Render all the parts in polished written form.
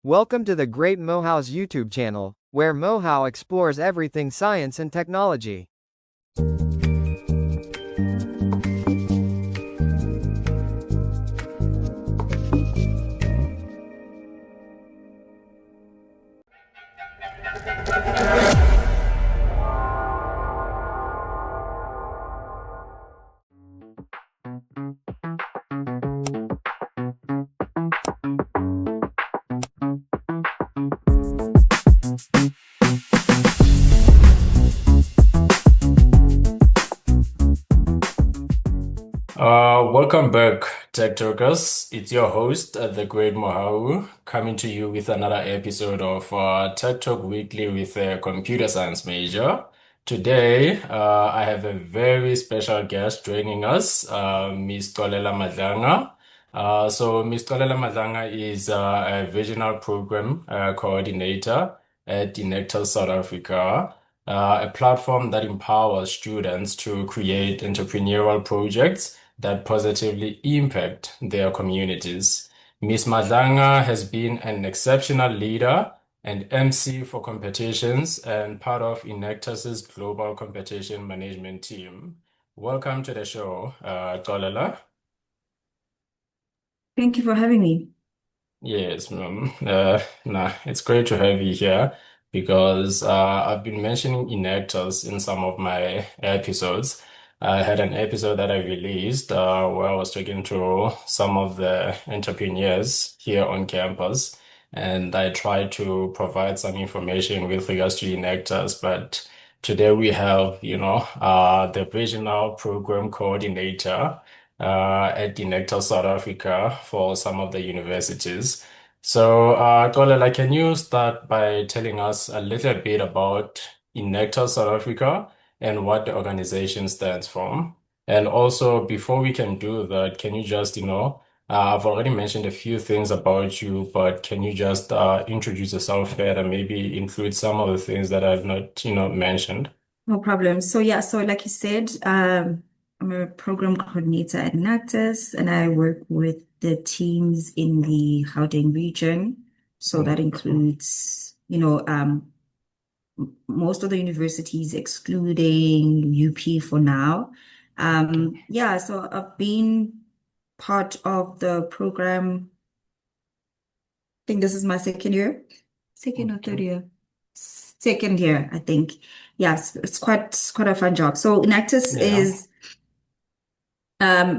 Welcome to the Great Mohau's YouTube channel, where Mohau explores everything science and technology. Welcome back, Tech Talkers. It's your host, the Great Mohau, coming to you with another episode of Tech Talk Weekly with a computer science major. Today, I have a very special guest joining us, Ms. Xolela Madlanga. Ms. Xolela Madlanga is a regional program coordinator at Enactus South Africa, a platform that empowers students to create entrepreneurial projects that positively impact their communities. Ms. Madlanga has been an exceptional leader and MC for competitions and part of Enactus's global competition management team. Welcome to the show, Xolela. Thank you for having me. Yes, ma'am. It's great to have you here because I've been mentioning Enactus in some of my episodes. I had an episode that I released where I was talking to some of the entrepreneurs here on campus, and I tried to provide some information with regards to Enactus. But today we have, the regional program coordinator at Enactus South Africa for some of the universities. So, Xolela, can you start by telling us a little bit about Enactus South Africa and what the organization stands for? And also, before we can do that, can you just, I've already mentioned a few things about you, but can you just introduce yourself further, maybe include some of the things that I've not, mentioned? No problem. So like you said, I'm a program coordinator at Enactus, and I work with the teams in the Gauteng region. So that includes, most of the universities, excluding UP for now. So I've been part of the program. I think this is my second year, second or third Okay. year, second year, I think. Yes, it's quite a fun job. So Enactus Yeah.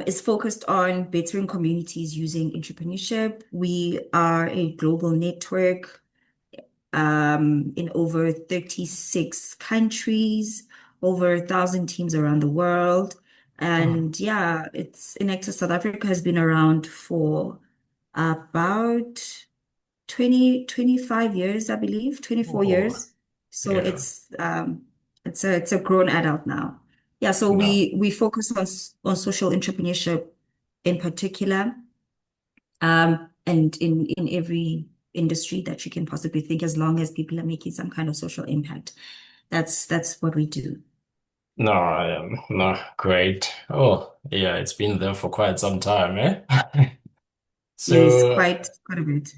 is focused on bettering communities using entrepreneurship. We are a global network in over 36 countries, over 1,000 teams around the world. Mm. And yeah, it's Enactus South Africa has been around for about 25 years, I believe, 24 Oh, years. So yeah. it's a grown adult now. Yeah, so No. we focus on social entrepreneurship in particular, and in every industry that you can possibly think, as long as people are making some kind of social impact. That's what we do. No, I am no great. Oh, yeah, it's been there for quite some time, eh? Yes, So, quite a bit.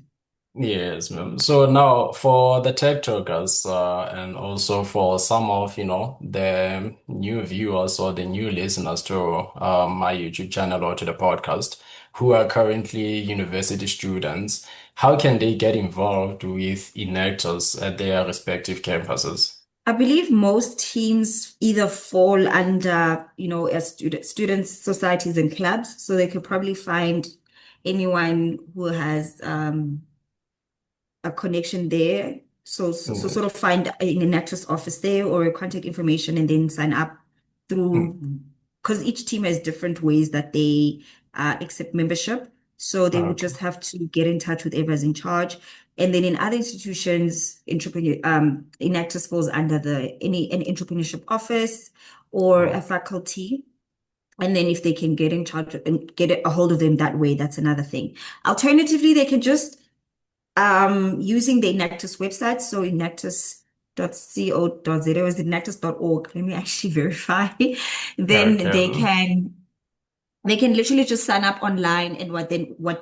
yes, ma'am. So now for the tech talkers, and also for some of, the new viewers or the new listeners to my YouTube channel or to the podcast who are currently university students, how can they get involved with Enactus at their respective campuses? I believe most teams either fall under, as students, societies, and clubs. So they could probably find anyone who has a connection there. So Mm, sort of find an Enactus office there or a contact information and then sign up mm, through, because each team has different ways that they accept membership. So they would okay. just have to get in touch with whoever's in charge. And then in other institutions, Enactus falls under an entrepreneurship office or a Oh, faculty. And then if they can get in charge and get a hold of them that way, that's another thing. Alternatively, they can just using the Enactus website, so enactus.co.za is enactus.org. Let me actually verify. Then okay. they can literally just sign up online, and what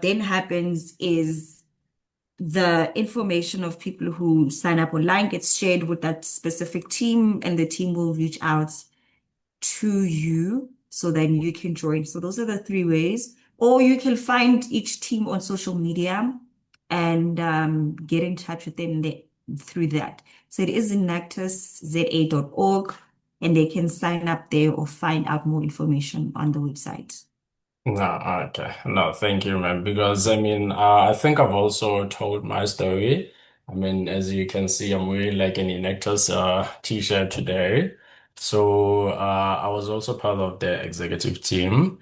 then happens is the information of people who sign up online gets shared with that specific team, and the team will reach out to you so then you can join. So those are the three ways. Or you can find each team on social media and get in touch with them through that. So it is enactusza.org, and they can sign up there or find out more information on the website. No, okay. No, thank you, man. Because I mean, I think I've also told my story. I mean, as you can see, I'm wearing like an Enactus t-shirt today. So I was also part of the executive team.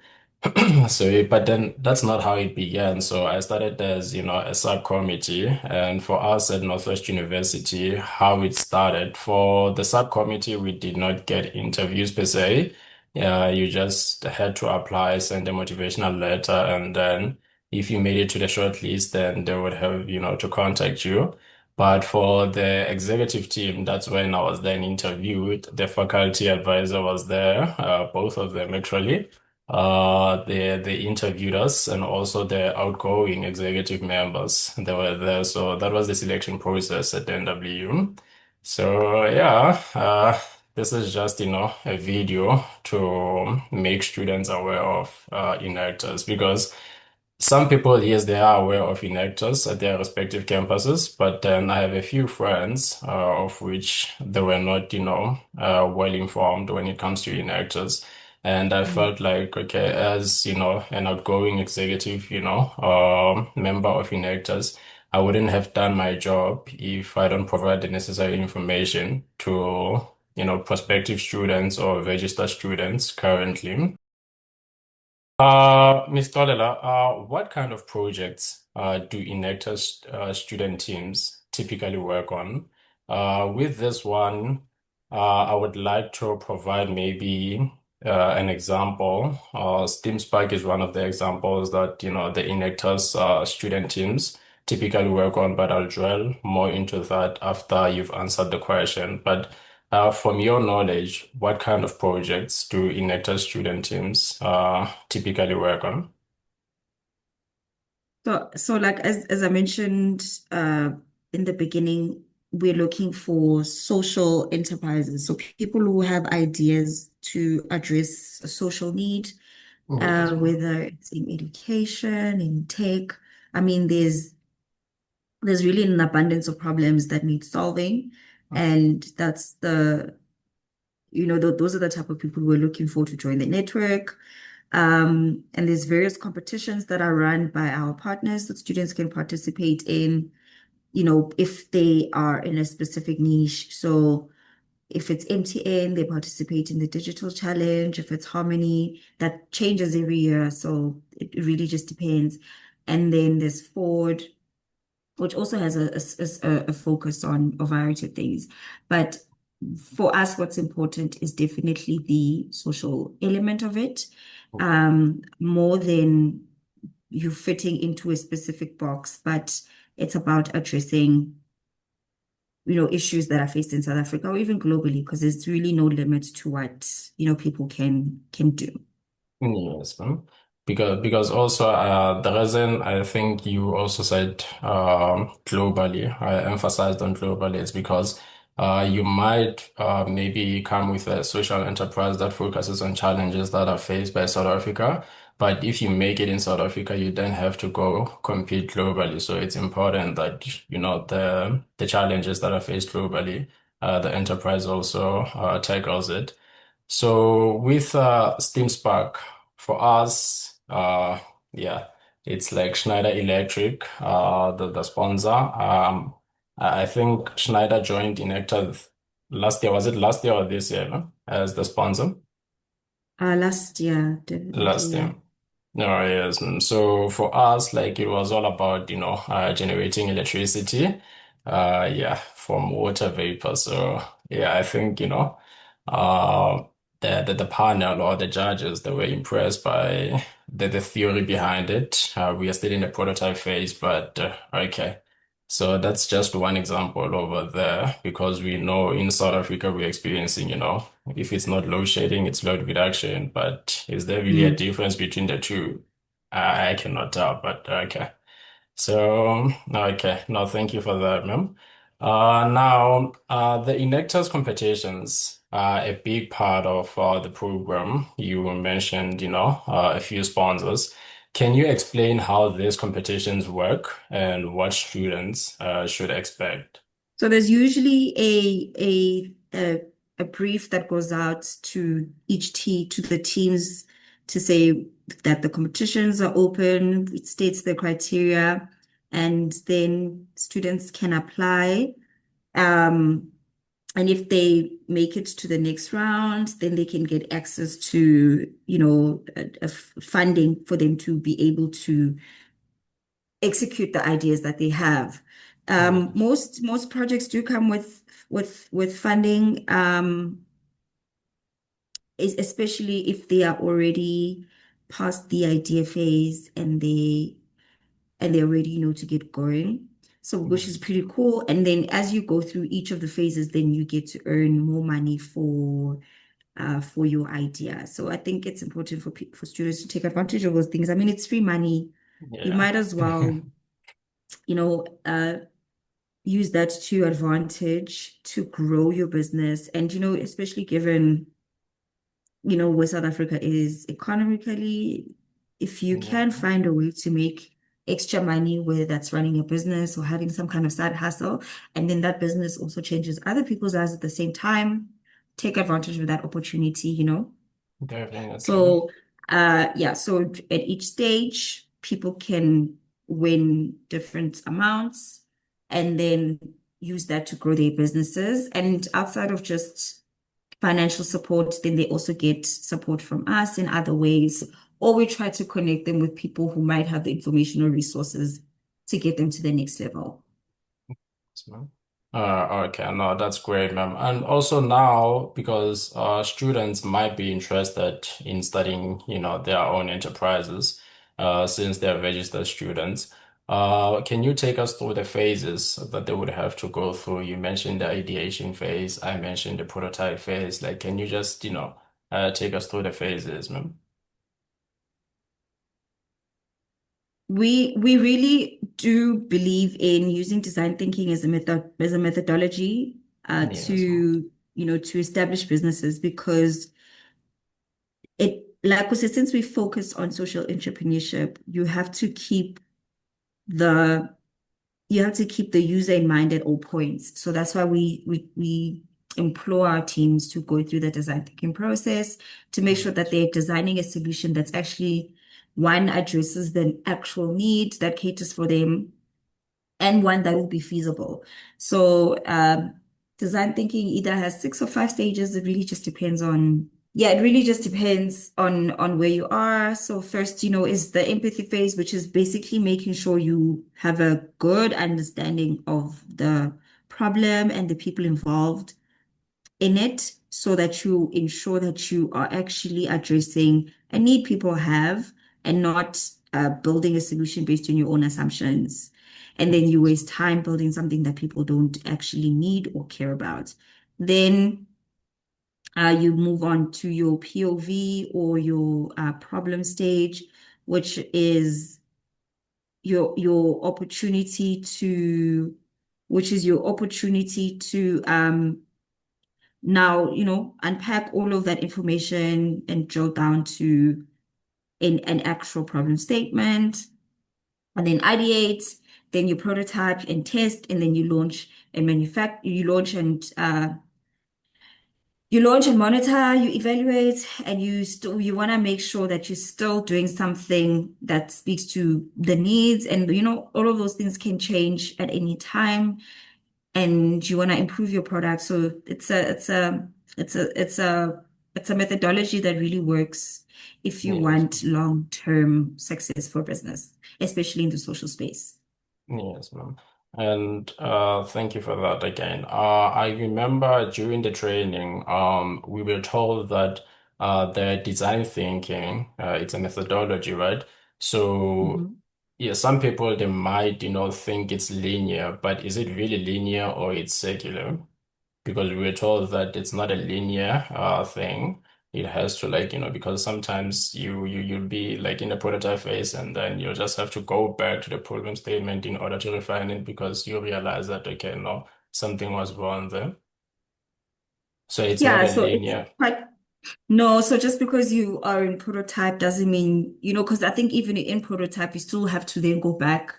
So, but then that's not how it began. So I started as, a subcommittee. And for us at Northwest University, how it started, for the subcommittee, we did not get interviews per se. Yeah, you just had to apply, send a motivational letter, and then if you made it to the short list, then they would have, to contact you. But for the executive team, that's when I was then interviewed. The faculty advisor was there, both of them actually. They interviewed us, and also the outgoing executive members. They were there. So that was the selection process at NW. So yeah, this is just, a video to make students aware of enactors, because some people, yes, they are aware of enactors at their respective campuses, but then I have a few friends of which they were not, well informed when it comes to enactors. And I felt like, okay, as, an outgoing executive, member of enactors, I wouldn't have done my job if I don't provide the necessary information to, prospective students or registered students currently. Ms. Xolela, what kind of projects do Enactus student teams typically work on? With this one, I would like to provide maybe an example. Steam Spark is one of the examples that, the Enactus student teams typically work on, but I'll dwell more into that after you've answered the question. But from your knowledge, what kind of projects do Enactus student teams typically work on? So like as I mentioned in the beginning, we're looking for social enterprises. So people who have ideas to address a social need, Yes. whether it's in education, in tech. I mean, there's really an abundance of problems that need solving. And that's those are the type of people we're looking for to join the network. And there's various competitions that are run by our partners that students can participate in, if they are in a specific niche. So if it's MTN, they participate in the digital challenge. If it's Harmony, that changes every year. So it really just depends. And then there's Ford, which also has a focus on a variety of things. But for us, what's important is definitely the social element of it, more than you fitting into a specific box, but it's about addressing, issues that are faced in South Africa or even globally, because there's really no limit to what, people can do. Yes, ma'am. Because also the reason I think you also said globally, I emphasized on globally, is because you might maybe come with a social enterprise that focuses on challenges that are faced by South Africa. But if you make it in South Africa, you then have to go compete globally. So it's important that, the challenges that are faced globally, the enterprise also tackles it. So with Steam Spark, for us, yeah, it's like Schneider Electric, the sponsor. I think Schneider joined Enactus last year. Was it last year or this year, no? As the sponsor? Last year, definitely, Last yeah. year. No, yes. So for us, like it was all about, generating electricity, yeah, from water vapor. So yeah, I think, uh, the panel or the judges, they were impressed by the theory behind it. We are still in the prototype phase, but okay. So that's just one example over there, because we know in South Africa we're experiencing, if it's not load shedding, it's load reduction. But is there really a Mm. difference between the two? I cannot tell, but okay. So, okay, no, thank you for that, ma'am. The Enactus competitions are a big part of the program. You mentioned, a few sponsors. Can you explain how these competitions work and what students should expect? So there's usually a brief that goes out to to the teams to say that the competitions are open, it states the criteria, and then students can apply. Um, and if they make it to the next round, then they can get access to, funding for them to be able to execute the ideas that they have. Yes. Most projects do come with funding, especially if they are already past the idea phase and they're ready, to get going. So which is Yes. pretty cool. And then as you go through each of the phases, then you get to earn more money for your idea. So I think it's important for students to take advantage of those things. I mean, it's free money. You Yeah. might as well, you know, uh, use that to your advantage to grow your business. And, especially given, where South Africa is economically, if you can Yeah. find a way to make extra money, whether that's running a business or having some kind of side hustle, and then that business also changes other people's lives at the same time, take advantage of that opportunity. Definitely. So, yeah, so at each stage, people can win different amounts and then use that to grow their businesses. And outside of just financial support, then they also get support from us in other ways, or we try to connect them with people who might have the informational resources to get them to the next level. Yes, ma'am. Okay, no, that's great, ma'am. And also now, because students might be interested in studying, their own enterprises, since they're registered students, can you take us through the phases that they would have to go through? You mentioned the ideation phase, I mentioned the prototype phase. Like, can you just, take us through the phases, ma'am? We really do believe in using design thinking as a methodology Yes, ma'am. to establish businesses because like we said, since we focus on social entrepreneurship, the you have to keep the user in mind at all points. So that's why we implore our teams to go through the design thinking process to make sure that Yes. they're designing a solution that's actually one addresses the actual need that caters for them and one that will be feasible. So design thinking either has six or five stages. It really just depends on, yeah, it really just depends on where you are. So first, is the empathy phase, which is basically making sure you have a good understanding of the problem and the people involved in it so that you ensure that you are actually addressing a need people have and not building a solution based on your own assumptions. And then you waste time building something that people don't actually need or care about. Then you move on to your POV or your problem stage, which is your opportunity to, which is your opportunity to now, unpack all of that information and drill down to an actual problem statement, and then ideate, then you prototype and test, and then you launch and manufacture, you launch and monitor, you evaluate, and you want to make sure that you're still doing something that speaks to the needs. And all of those things can change at any time and you want to improve your product. So it's a methodology that really works if you Yes. want long-term success for business, especially in the social space. Yes, ma'am. And thank you for that again. I remember during the training, we were told that the design thinking, it's a methodology, right? So Mhm. yeah, some people they might, think it's linear, but is it really linear or it's circular? Because we were told that it's not a linear thing. it has to like, because sometimes you'll be like in the prototype phase and then you'll just have to go back to the problem statement in order to refine it because you realize that okay, no, something was wrong there. So it's not Yeah, a so it's linear. quite no, so just because you are in prototype doesn't mean, because I think even in prototype, you still have to then go back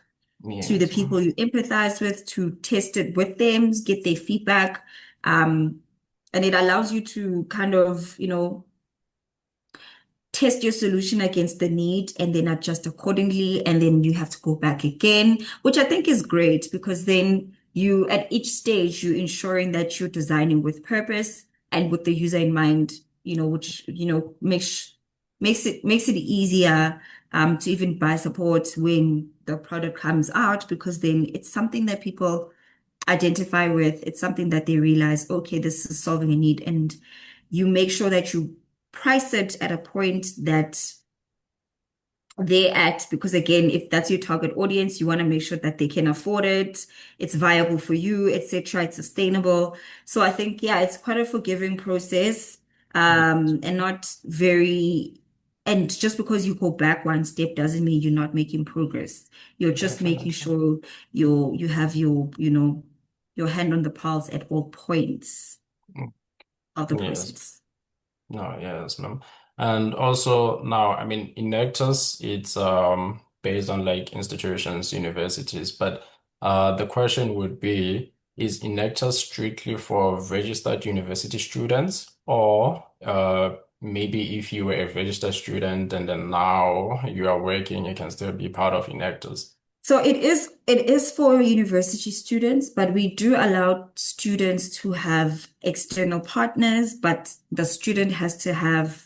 to the Yes. people you empathize with to test it with them, get their feedback. Um, and it allows you to kind of, test your solution against the need and then adjust accordingly. And then you have to go back again, which I think is great because then you, at each stage, you're ensuring that you're designing with purpose and with the user in mind, which, makes it easier to even buy support when the product comes out because then it's something that people identify with. It's something that they realize, okay, this is solving a need. And you make sure that you price it at a point that they're at, because again, if that's your target audience, you want to make sure that they can afford it, it's viable for you, etc., it's sustainable. So I think, yeah, it's quite a forgiving process, and not very, and just because you go back one step doesn't mean you're not making progress. You're just making Definitely. sure you have your hand on the pulse at all points Mm, of the yes. process. No, yes, ma'am. And also now, I mean, in Enactus, it's based on like institutions, universities, but the question would be, is Enactus strictly for registered university students, or maybe if you were a registered student and then now you are working, you can still be part of Enactus? So it is for university students, but we do allow students to have external partners, but the student has to have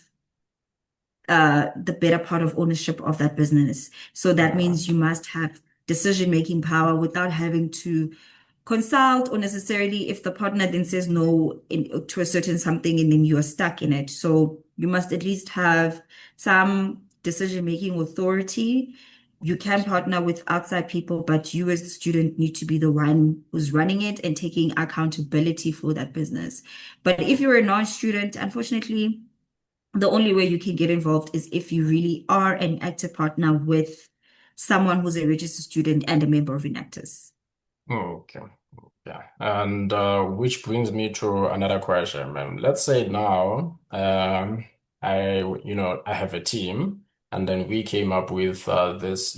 the better part of ownership of that business. So that Yeah. means you must have decision-making power without having to consult or necessarily if the partner then says no to a certain something and then you're stuck in it. So you must at least have some decision-making authority. You can partner with outside people, but you as the student need to be the one who's running it and taking accountability for that business. But if you're a non-student, unfortunately, the only way you can get involved is if you really are an active partner with someone who's a registered student and a member of Enactus. Okay. Yeah. And which brings me to another question, ma'am. Let's say now, I have a team, and then we came up with this,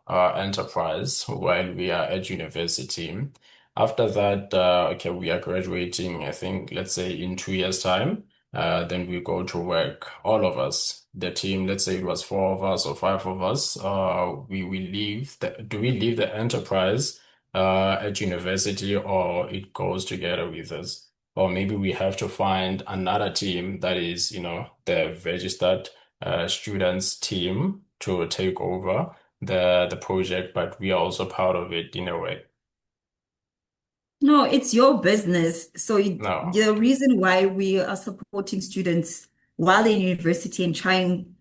enterprise while we are at university. After that, okay, we are graduating, I think, let's say in 2 years' time. Then we go to work, all of us, the team, let's say it was four of us or five of us, do we leave the enterprise at university, or it goes together with us? Or maybe we have to find another team that is, the registered students team to take over the project, but we are also part of it in a way. No, it's your business. So No. the reason why we are supporting students while they're in university and trying,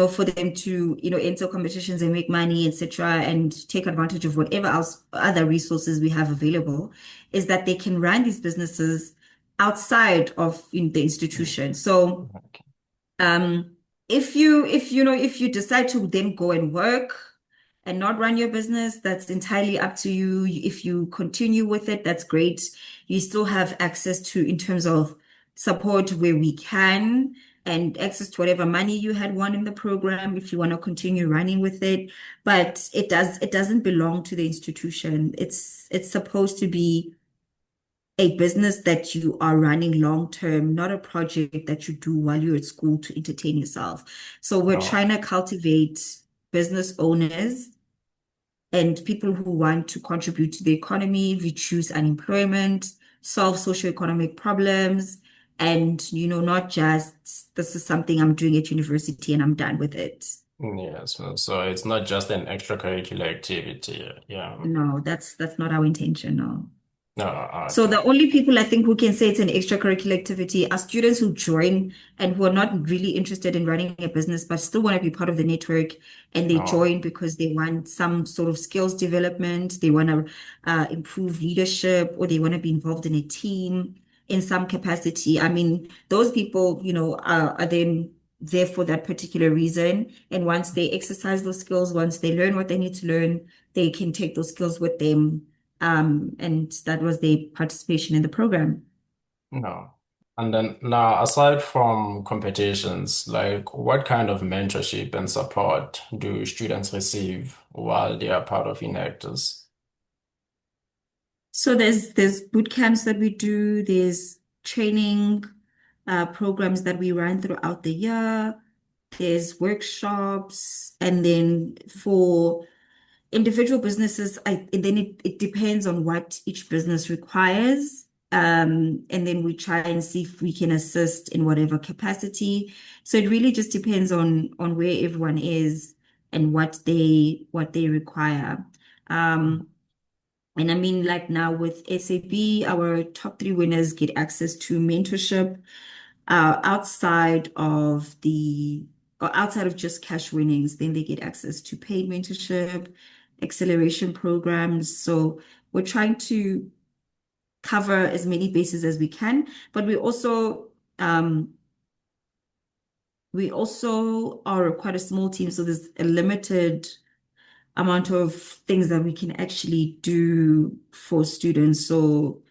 for them to, enter competitions and make money, etc., and take advantage of whatever else other resources we have available, is that they can run these businesses outside of the Mm, institution. So okay. Um, if you decide to then go and work and not run your business, that's entirely up to you. If you continue with it, that's great. You still have access to, in terms of support where we can, and access to whatever money you had won in the program if you want to continue running with it. But it doesn't belong to the institution. It's supposed to be a business that you are running long term, not a project that you do while you're at school to entertain yourself. So we're No. trying to cultivate business owners and people who want to contribute to the economy, reduce unemployment, solve socioeconomic problems, and not just this is something I'm doing at university and I'm done with it. Yes. So it's not just an extracurricular activity. Yeah. No, that's not our intention, no. No, So okay. the only people I think who can say it's an extracurricular activity are students who join and who are not really interested in running a business, but still want to be part of the network. And they No. join because they want some sort of skills development, they want to improve leadership, or they want to be involved in a team. in some capacity. I mean, those people, are then there for that particular reason. And once they exercise those skills, once they learn what they need to learn, they can take those skills with them. And that was their participation in the program. No. And then now, aside from competitions, like what kind of mentorship and support do students receive while they are part of Enactus? So there's boot camps that we do, there's training programs that we run throughout the year, there's workshops, and then for individual businesses, and then it depends on what each business requires. And then we try and see if we can assist in whatever capacity. So it really just depends on where everyone is and what they require. Um, and I mean, like now with SAB, our top three winners get access to mentorship outside of the or outside of just cash winnings. Then they get access to paid mentorship, acceleration programs. So we're trying to cover as many bases as we can, but we also are quite a small team, so there's a limited amount of things that we can actually do for students. So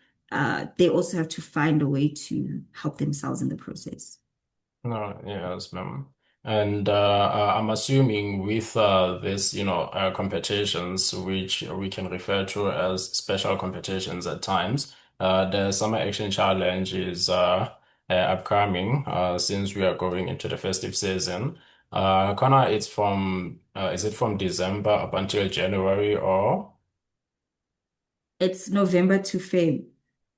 they also have to find a way to help themselves in the process. No, yes, ma'am. And I'm assuming with this, competitions, which we can refer to as special competitions at times, the Summer Action Challenge is upcoming since we are going into the festive season. Connor, is it from December up until January or? It's November to Feb.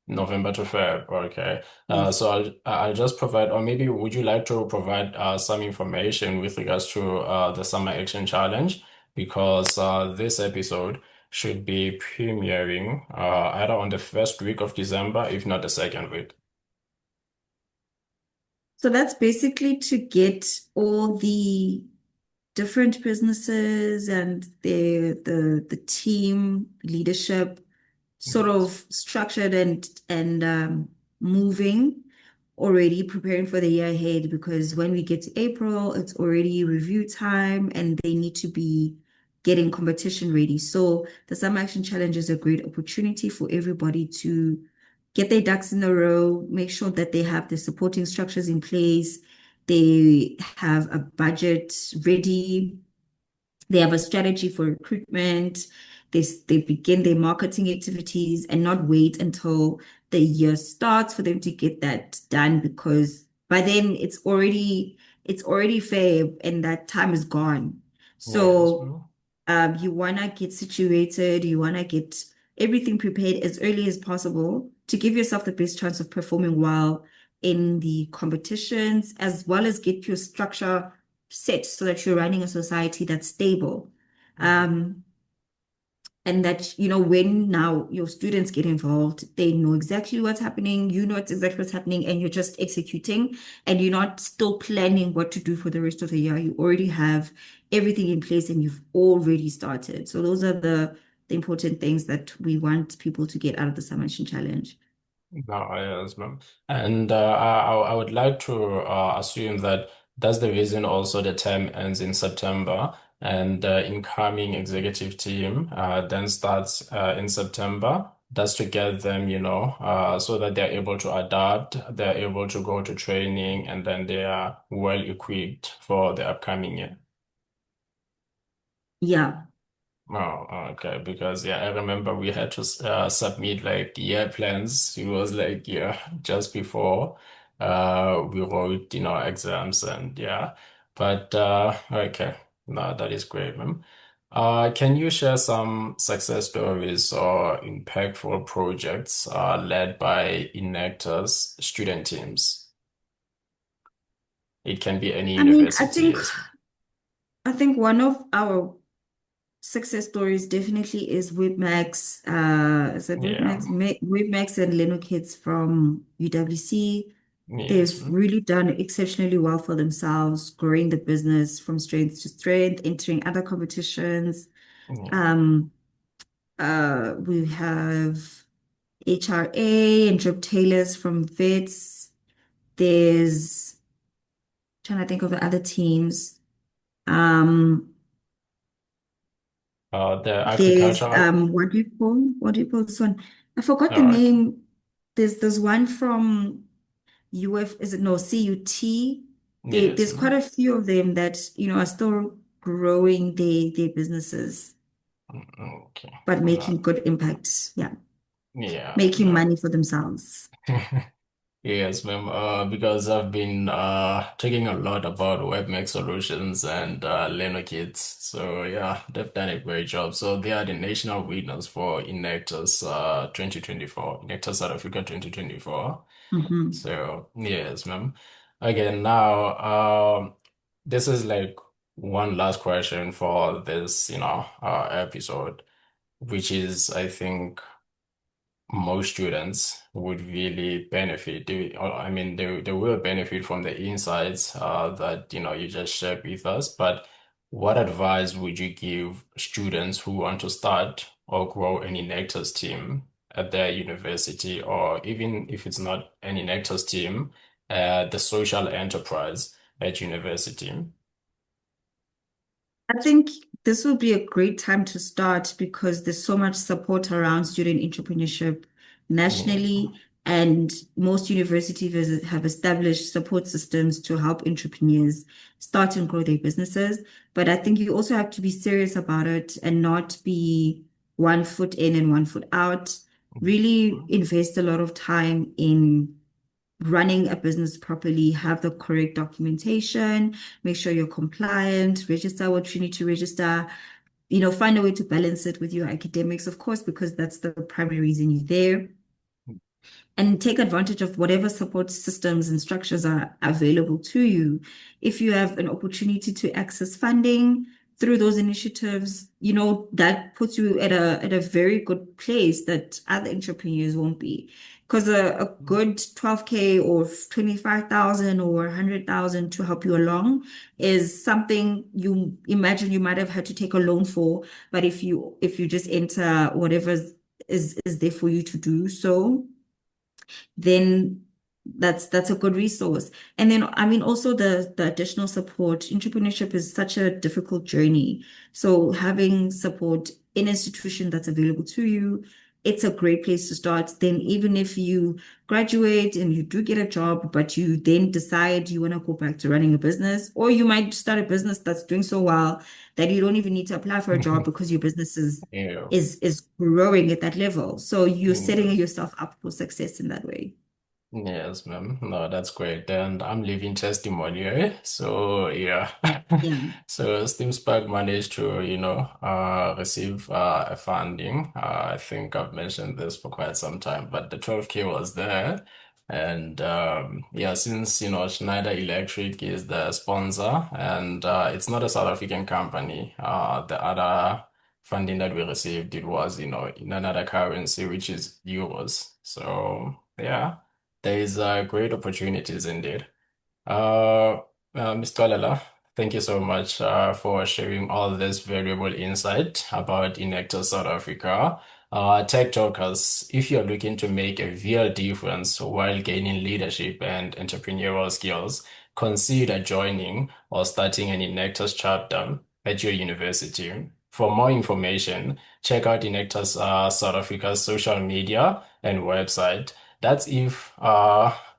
November to Feb. Okay. Yes. So I'll just provide, or maybe would you like to provide some information with regards to the Summer Action Challenge? Because this episode should be premiering either on the first week of December, if not the second week. So that's basically to get all the different businesses and the team leadership sort Yes. of structured and moving already preparing for the year ahead, because when we get to April, it's already review time and they need to be getting competition ready. So the Summer Action Challenge is a great opportunity for everybody to get their ducks in a row, make sure that they have the supporting structures in place, they have a budget ready, they have a strategy for recruitment. They begin their marketing activities and not wait until the year starts for them to get that done, because by then it's already Feb and that time is gone. Yes, So ma'am. you wanna get situated, you wanna get everything prepared as early as possible to give yourself the best chance of performing well in the competitions, as well as get your structure set so that you're running a society that's stable. Um, and that, when now your students get involved, they know exactly what's happening, you know exactly what's happening, and you're just executing, and you're not still planning what to do for the rest of the year. You already have everything in place and you've already started. So those are the important things that we want people to get out of the Submission Challenge. No, yes, ma'am. And I would like to assume that that's the reason also the term ends in September and the incoming executive team then starts in September. That's to get them, so that they're able to adapt, they're able to go to training, and then they are well equipped for the upcoming year. Yeah. Oh, okay. Because yeah, I remember we had to submit like year plans. It was like yeah, just before we wrote, exams and yeah. But okay, no, that is great, ma'am. Can you share some success stories or impactful projects led by Enactus student teams? It can be any I mean, I university think as I think one of our success stories definitely is Webmax. Is it yeah, Webmax and Leno Kids from UWC. yes, They've ma'am. really done exceptionally well for themselves, growing the business from strength to strength, entering other competitions. Yeah. Um, we have HRA and drip tailors from Vets. There's trying to think of the other teams. Um, The there's agricultural. what do you call this one? I forgot the All right. name. There's one from UF, is it no CUT? Yes, There's quite ma'am. a few of them that, are still growing their businesses, Okay. but No. making good impact. Yeah. Yeah, Making no. money for themselves. Yes, ma'am. Because I've been talking a lot about Webmax solutions and LearnerKits. So yeah, they've done a great job. So they are the national winners for Enactus 2024, Enactus South Africa 2024. Hmm. So yes, ma'am. Again, now this is like one last question for this, episode, which is I think most students would really benefit. I mean, they will benefit from the insights that you just shared with us. But what advice would you give students who want to start or grow an Enactus team at their university, or even if it's not an Enactus team, the social enterprise at university? I think this will be a great time to start because there's so much support around student entrepreneurship Yes. nationally, and most universities have established support systems to help entrepreneurs start and grow their businesses. But I think you also have to be serious about it and not be one foot in and one foot out. Really invest a lot of time in running a business properly, have the correct documentation, make sure you're compliant, register what you need to register, find a way to balance it with your academics, of course, because that's the primary reason you're there, and take advantage of whatever support systems and structures are available to you. If you have an opportunity to access funding through those initiatives, that puts you at a very good place that other entrepreneurs won't be. Because a good 12K or 25,000 or 100,000 to help you along is something you imagine you might have had to take a loan for, but if you just enter whatever is there for you to do so, then that's a good resource. And then I mean also the additional support. Entrepreneurship is such a difficult journey. So having support in institution that's available to you, it's a great place to start. Then even if you graduate and you do get a job, but you then decide you want to go back to running a business, or you might start a business that's doing so well that you don't even need to apply for a job because your business is Yeah. is is growing at that level. So you're setting Yes. yourself up for success in that way. Yes, ma'am. No, that's great. And I'm living testimony, eh? So yeah. Yeah. So Steam Spark managed to, receive a funding. I think I've mentioned this for quite some time, but the 12K was there. And yeah, since Schneider Electric is the sponsor and it's not a South African company, the other funding that we received, it was, in another currency, which is euros. So yeah. There is great opportunities indeed. Uh, Mr. Xolela, thank you so much for sharing all this valuable insight about Enactus South Africa. Tech Talkers, if you're looking to make a real difference while gaining leadership and entrepreneurial skills, consider joining or starting an Enactus chapter at your university. For more information, check out Enactus South Africa's social media and website. That's if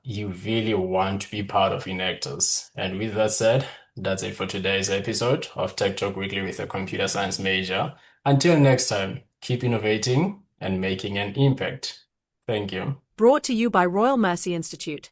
you really want to be part of Enactus. And with that said, that's it for today's episode of Tech Talk Weekly with a computer science major. Until next time, keep innovating and making an impact. Thank you. Brought to you by Royal Mercy Institute.